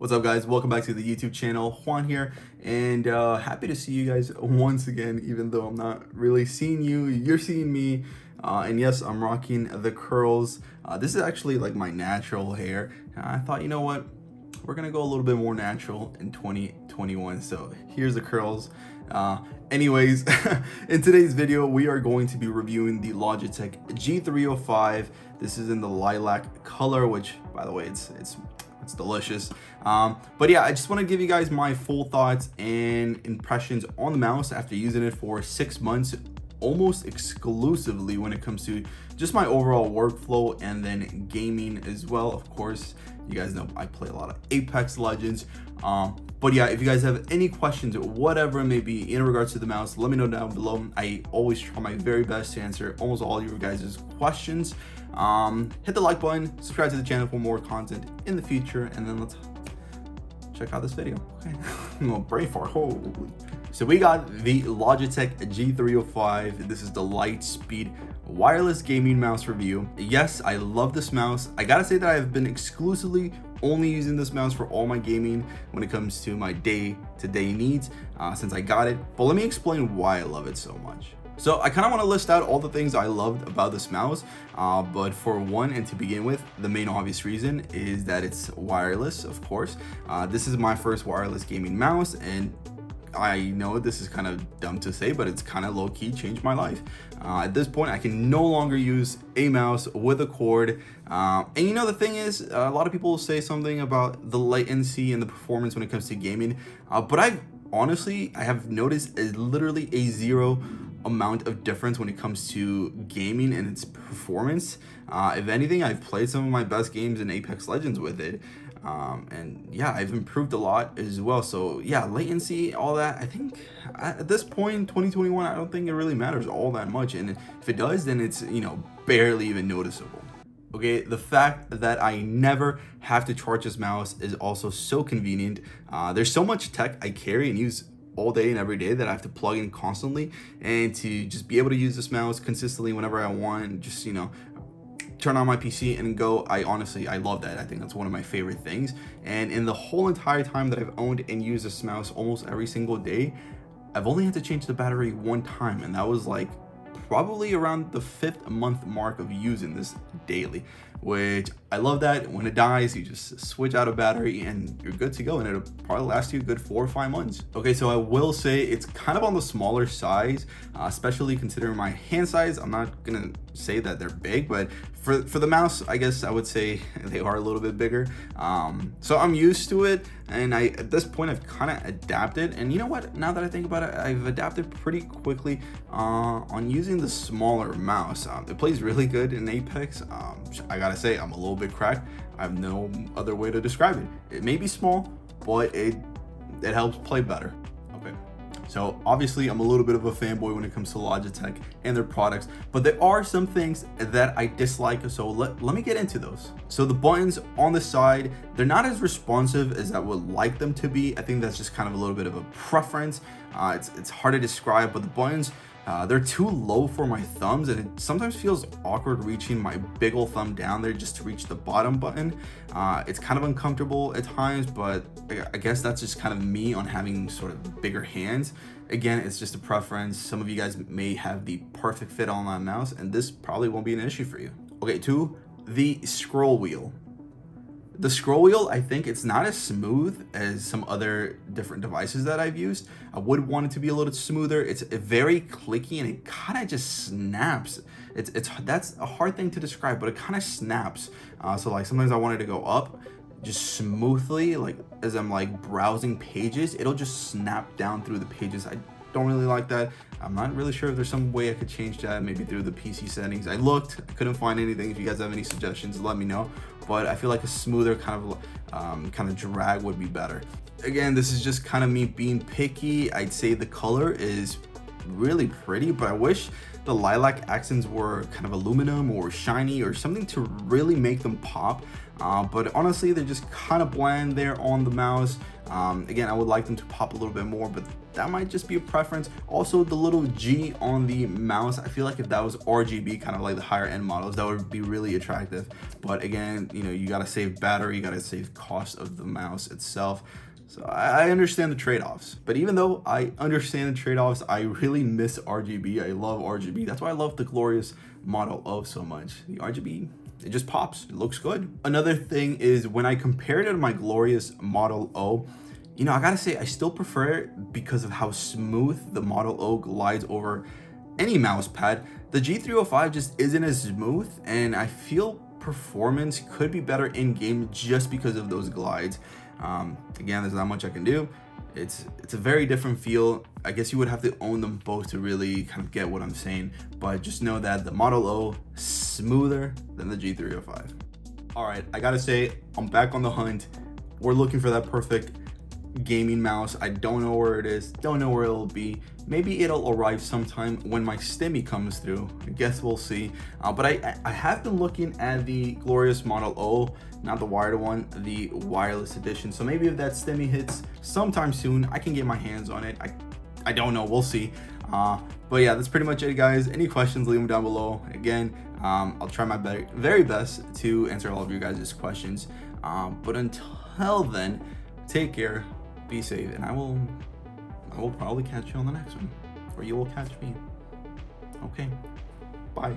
What's up, guys? Welcome back to the YouTube channel. Juan here, and happy to see you guys once again, even though I'm not really seeing you, you're seeing me. And yes, I'm rocking the curls. This is actually like my natural hair. I thought, you know what, we're gonna go a little bit more natural in 2021, so here's the curls. Anyways, in today's video we are going to be reviewing the Logitech G305. This is in the lilac color, which, by the way, it's delicious. But yeah, I just want to give you guys my full thoughts and impressions on the mouse after using it for 6 months almost exclusively when it comes to just my overall workflow and then gaming as well. Of course, you guys know I play a lot of Apex Legends. But yeah, if you guys have any questions or whatever it may be in regards to the mouse, let me know down below. I always try my very best to answer almost all your guys' questions. Hit the like button, subscribe to the channel for more content in the future, and then let's check out this video. Okay, I'm gonna brain fart. Holy. So we got the Logitech G305. This is the Lightspeed wireless gaming mouse review. Yes, I love this mouse. I gotta say that I've been exclusively only using this mouse for all my gaming when it comes to my day-to-day needs since I got it. But let me explain why I love it so much. So I kind of want to list out all the things I loved about this mouse, but for one, and to begin with, the main obvious reason is that it's wireless, of course. This is my first wireless gaming mouse, and I know this is kind of dumb to say, but it's kind of low-key changed my life. At this point, I can no longer use a mouse with a cord. And you know, the thing is, a lot of people will say something about the latency and the performance when it comes to gaming, but I have noticed literally a zero amount of difference when it comes to gaming and its performance. If anything, I've played some of my best games in Apex Legends with it. And yeah, I've improved a lot as well. So yeah, latency, all that, I think at this point, 2021, I don't think it really matters all that much. And if it does, then it's, you know, barely even noticeable. Okay, the fact that I never have to charge this mouse is also so convenient. There's so much tech I carry and use all day and every day that I have to plug in constantly, and to just be able to use this mouse consistently whenever I want, just, you know, turn on my PC and go. I love that. I think that's one of my favorite things. And in the whole entire time that I've owned and used this mouse almost every single day, I've only had to change the battery one time, and that was like probably around the 5th month mark of using this daily, which I love that. When it dies, you just switch out a battery and you're good to go, and it'll probably last you a good 4 or 5 months. Okay, so I will say it's kind of on the smaller size, especially considering my hand size. I'm not gonna say that they're big, but for the mouse, I guess I would say they are a little bit bigger. So I'm used to it, and at this point I've kind of adapted. And you know what, now that I think about it, I've adapted pretty quickly on using the smaller mouse. It plays really good in Apex. I gotta say, I'm a little bit cracked. I have no other way to describe it. It may be small, but it helps play better. Okay, so obviously I'm a little bit of a fanboy when it comes to Logitech and their products, but there are some things that I dislike, so let me get into those. So the buttons on the side, they're not as responsive as I would like them to be. I think that's just kind of a little bit of a preference. It's hard to describe, but the buttons, they're too low for my thumbs, and it sometimes feels awkward reaching my big ol' thumb down there just to reach the bottom button. It's kind of uncomfortable at times, but I guess that's just kind of me on having sort of bigger hands. Again, it's just a preference. Some of you guys may have the perfect fit on that mouse, and this probably won't be an issue for you. Okay, 2, the scroll wheel. The scroll wheel, I think it's not as smooth as some other different devices that I've used. I would want it to be a little smoother. It's very clicky, and it kind of just snaps. That's a hard thing to describe, but it kind of snaps. So like sometimes I want it to go up just smoothly, like as I'm like browsing pages, it'll just snap down through the pages. I don't really like that. I'm not really sure if there's some way I could change that, maybe through the PC settings. I looked, I couldn't find anything. If you guys have any suggestions, let me know. But I feel like a smoother kind of drag would be better. Again, this is just kind of me being picky. I'd say the color is really pretty, but I wish the lilac accents were kind of aluminum or shiny or something to really make them pop. But honestly, they're just kind of bland there on the mouse. Again, I would like them to pop a little bit more, but that might just be a preference. Also, the little G on the mouse, I feel like if that was RGB, kind of like the higher end models, that would be really attractive. But again, you know, you gotta save battery, you gotta save cost of the mouse itself. So I understand the trade-offs, but even though I understand the trade-offs, I really miss RGB. I love RGB. That's why I love the glorious Model O so much. The RGB, it just pops, it looks good. Another thing is when I compared it to my glorious Model O, you know, I gotta say, I still prefer it because of how smooth the Model O glides over any mouse pad. The G305 just isn't as smooth, and I feel performance could be better in game just because of those glides. Again, there's not much I can do. It's a very different feel. I guess you would have to own them both to really kind of get what I'm saying, but just know that the Model O smoother than the G305. All right, I gotta say, I'm back on the hunt. We're looking for that perfect gaming mouse. I don't know where it is, don't know where it'll be. Maybe it'll arrive sometime when my stimmy comes through. I guess we'll see. But I have been looking at the glorious Model O, not the wired one, the wireless edition. So maybe if that stimmy hits sometime soon, I can get my hands on it. I don't know, we'll see. But yeah, that's pretty much it, guys. Any questions, leave them down below. Again, I'll try my very best to answer all of your guys' questions. But until then, take care, be safe, and I will probably catch you on the next one, or you will catch me. Okay, bye.